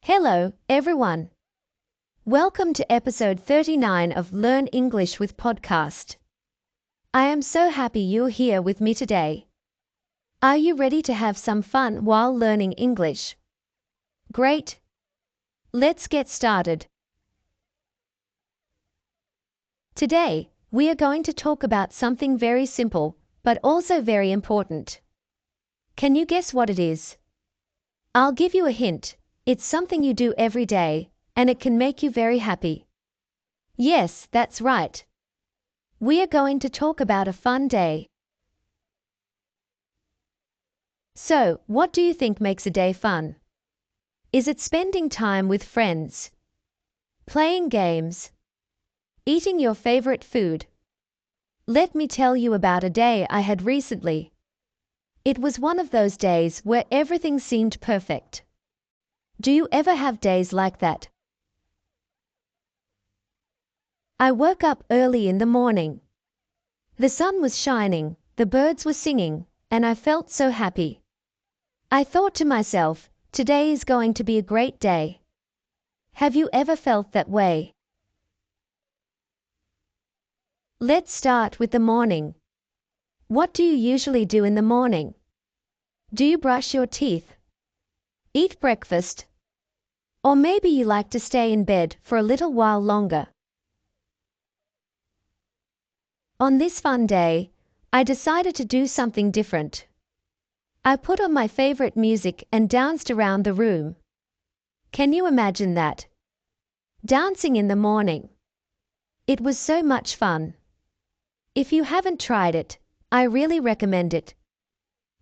Hello, everyone. Welcome to episode 39 of Learn English with podcast. I am so happy you're here with me today. Are you ready to have some fun while learning English? Great. Let's get started. Today, we are going to talk about something very simple, but also very important. Can you guess what it is? I'll give you a hint. It's something you do every day, and it can make you very happy. Yes, that's right. We are going to talk about a fun day. So, what do you think makes a day fun? Is it spending time with friends? Playing games? Eating your favorite food? Let me tell you about a day I had recently. It was one of those days where everything seemed perfect. Do you ever have days like that? I woke up early in the morning. The sun was shining, the birds were singing, and I felt so happy. I thought to myself, today is going to be a great day. Have you ever felt that way? Let's start with the morning. What do you usually do in the morning? Do you brush your teeth? Eat breakfast? Or maybe you like to stay in bed for a little while longer. On this fun day, I decided to do something different. I put on my favorite music and danced around the room. Can you imagine that? Dancing in the morning. It was so much fun. If you haven't tried it, I really recommend it.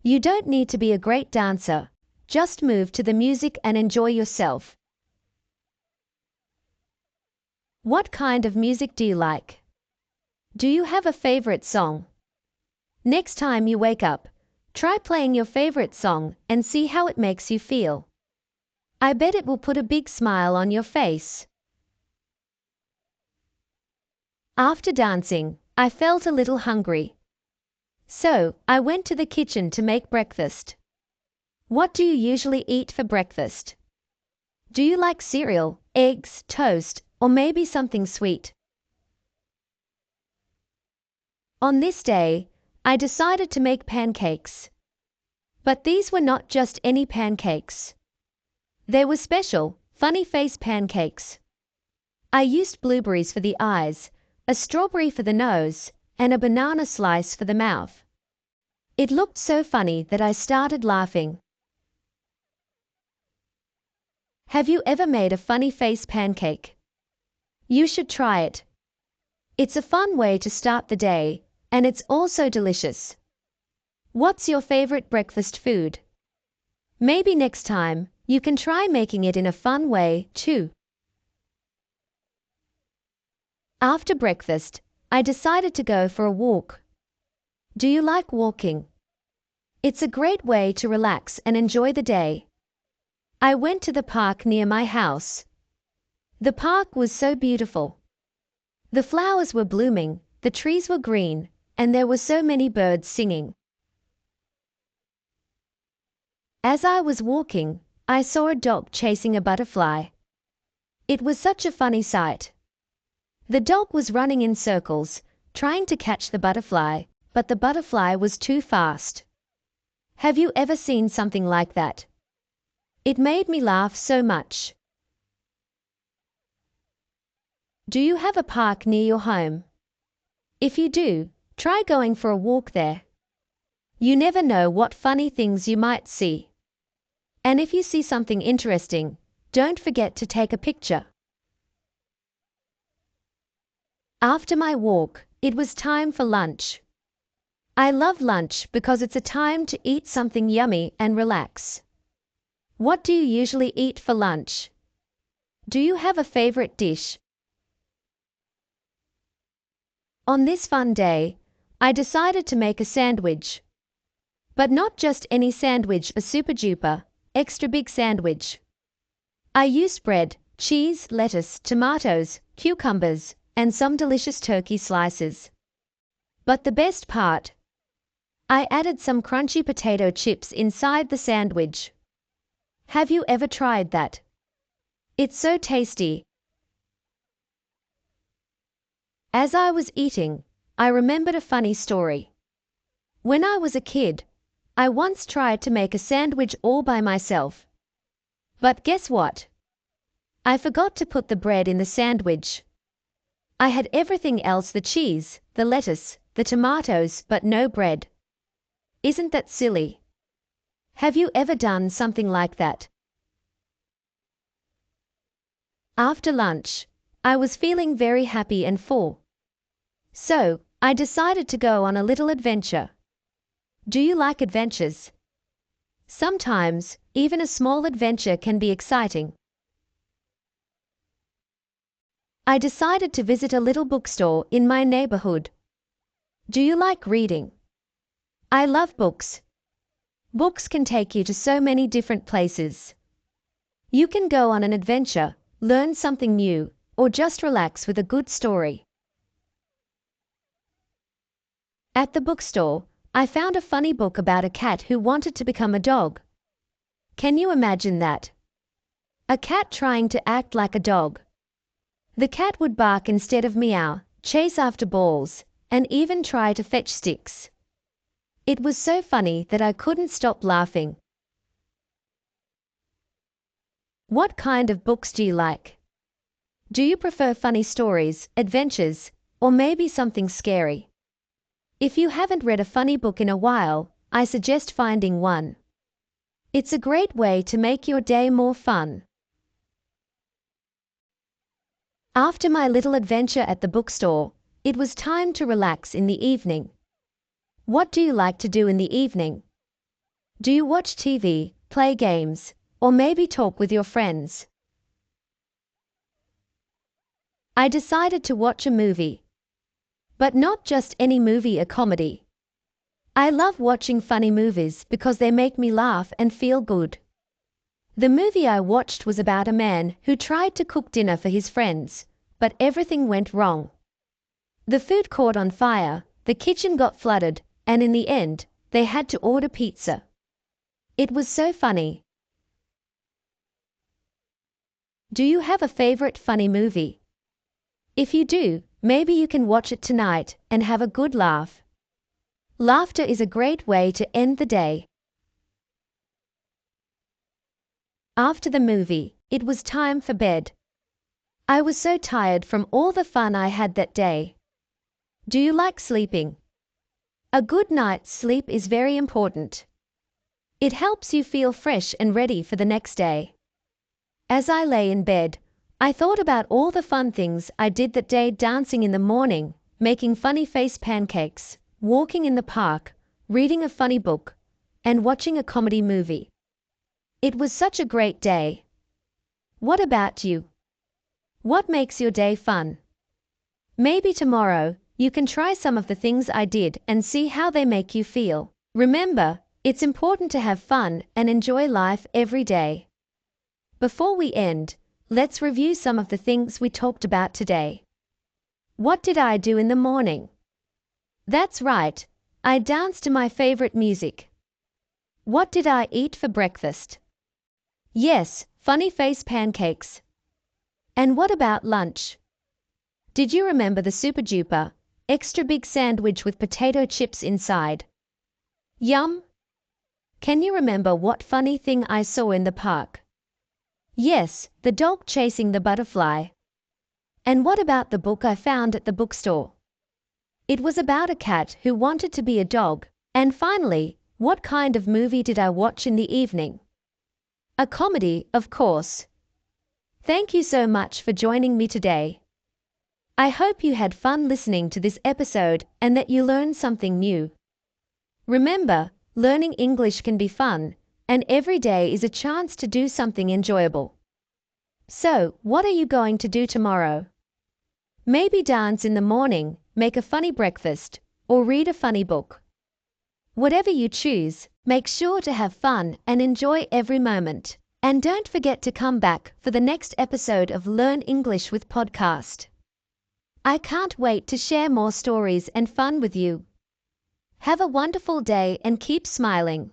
You don't need to be a great dancer, just move to the music and enjoy yourself. What kind of music do you like? Do you have a favorite song? Next time you wake up, try playing your favorite song and see how it makes you feel. I bet it will put a big smile on your face. After dancing, I felt a little hungry. So, I went to the kitchen to make breakfast. What do you usually eat for breakfast? Do you like cereal, eggs, toast, or maybe something sweet? On this day, I decided to make pancakes. But these were not just any pancakes. They were special, funny face pancakes. I used blueberries for the eyes, a strawberry for the nose, and a banana slice for the mouth. It looked so funny that I started laughing. Have you ever made a funny face pancake? You should try it. It's a fun way to start the day, and it's also delicious. What's your favorite breakfast food? Maybe next time, you can try making it in a fun way, too. After breakfast, I decided to go for a walk. Do you like walking? It's a great way to relax and enjoy the day. I went to the park near my house. The park was so beautiful. The flowers were blooming, the trees were green, and there were so many birds singing. As I was walking, I saw a dog chasing a butterfly. It was such a funny sight. The dog was running in circles, trying to catch the butterfly, but the butterfly was too fast. Have you ever seen something like that? It made me laugh so much. Do you have a park near your home? If you do, try going for a walk there. You never know what funny things you might see. And if you see something interesting, don't forget to take a picture. After my walk, it was time for lunch. I love lunch because it's a time to eat something yummy and relax. What do you usually eat for lunch? Do you have a favorite dish? On this fun day, I decided to make a sandwich. But not just any sandwich, a super duper, extra big sandwich. I used bread, cheese, lettuce, tomatoes, cucumbers, and some delicious turkey slices. But the best part, I added some crunchy potato chips inside the sandwich. Have you ever tried that? It's so tasty. As I was eating, I remembered a funny story. When I was a kid, I once tried to make a sandwich all by myself. But guess what? I forgot to put the bread in the sandwich. I had everything else, the cheese, the lettuce, the tomatoes, but no bread. Isn't that silly? Have you ever done something like that? After lunch, I was feeling very happy and full. So, I decided to go on a little adventure. Do you like adventures? Sometimes, even a small adventure can be exciting. I decided to visit a little bookstore in my neighborhood. Do you like reading? I love books. Books can take you to so many different places. You can go on an adventure, learn something new, or just relax with a good story. At the bookstore, I found a funny book about a cat who wanted to become a dog. Can you imagine that? A cat trying to act like a dog. The cat would bark instead of meow, chase after balls, and even try to fetch sticks. It was so funny that I couldn't stop laughing. What kind of books do you like? Do you prefer funny stories, adventures, or maybe something scary? If you haven't read a funny book in a while, I suggest finding one. It's a great way to make your day more fun. After my little adventure at the bookstore, it was time to relax in the evening. What do you like to do in the evening? Do you watch TV, play games, or maybe talk with your friends? I decided to watch a movie. But not just any movie, a comedy. I love watching funny movies because they make me laugh and feel good. The movie I watched was about a man who tried to cook dinner for his friends, but everything went wrong. The food caught on fire, the kitchen got flooded, and in the end, they had to order pizza. It was so funny. Do you have a favorite funny movie? If you do, maybe you can watch it tonight and have a good laugh. Laughter is a great way to end the day. After the movie, it was time for bed. I was so tired from all the fun I had that day. Do you like sleeping? A good night's sleep is very important. It helps you feel fresh and ready for the next day. As I lay in bed, I thought about all the fun things I did that day: dancing in the morning, making funny face pancakes, walking in the park, reading a funny book, and watching a comedy movie. It was such a great day. What about you? What makes your day fun? Maybe tomorrow, you can try some of the things I did and see how they make you feel. Remember, it's important to have fun and enjoy life every day. Before we end, let's review some of the things we talked about today. What did I do in the morning? That's right, I danced to my favorite music. What did I eat for breakfast? Yes, funny face pancakes. And what about lunch? Did you remember the super duper, extra big sandwich with potato chips inside? Yum! Can you remember what funny thing I saw in the park? Yes, the dog chasing the butterfly. And what about the book I found at the bookstore? It was about a cat who wanted to be a dog. And finally, what kind of movie did I watch in the evening? A comedy, of course. Thank you so much for joining me today. I hope you had fun listening to this episode and that you learned something new. Remember, learning English can be fun, and every day is a chance to do something enjoyable. So, what are you going to do tomorrow? Maybe dance in the morning, make a funny breakfast, or read a funny book. Whatever you choose, make sure to have fun and enjoy every moment. And don't forget to come back for the next episode of Learn English with Podcast. I can't wait to share more stories and fun with you. Have a wonderful day and keep smiling.